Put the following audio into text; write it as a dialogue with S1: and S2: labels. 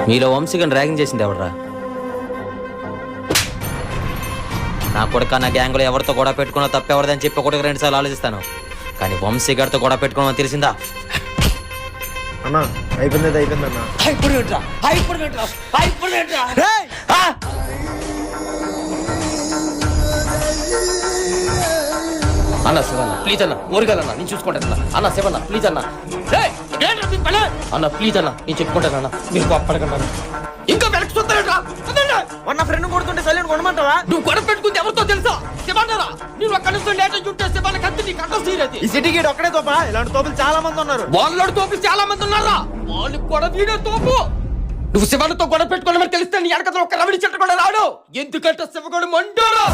S1: మీలో వంశీగన్ ర్యాగింగ్ చేసింది ఎవడరా? నా కొడుక నా గ్యాంగ్లో ఎవరితో గొడవ పెట్టుకున్నా తప్పెవరదని చెప్పి ఒకటికి 2 సార్లు ఆలోచిస్తాను, కానీ వంశీగడ్తో గొడవ పెట్టుకోవడం తెలిసిందా?
S2: అన్నా అయిపోయింది అన్న.
S3: అన్న శివన్న ప్లీజ్ అన్న, ఊరికాలన్నా నేను చూసుకుంటాను అన్న. శివన్న ప్లీజ్ అన్న, అన్న ప్లీజ్ అన్న నేను చెప్పుకుంటాను అన్న, మీరు అప్పడకండి. ఇంకా వెనక్కి చూస్తారా?
S2: మొన్న ఫ్రెండ్ కొడుతుంటే సైలెంట్ కొనమంటావా?
S3: నువ్వు గొడవ పెట్టుకుంటే ఎవరితో తెలుసా? శివన్నరా నేను ఒక్క నిమిషం లేట్ చూంటే శివన్న కత్తి నీ కంట తీరేది.
S2: ఈ సిటీకి ఒక్కడే తోపా? ఇలాంటి తోపులు చాలా మంది ఉన్నారు.
S3: వాళ్ళ తోపులు చాలా మంది ఉన్నారా? వాళ్ళు కూడా వీడే తోపు. నువ్వు శివన్నతో గొడవ పెట్టుకోవడం తెలిస్తే నీ వెనకతో ఒక రవిడి చెట్టు కూడా రాడు. ఎందుకంటే శివగడు మంటారా?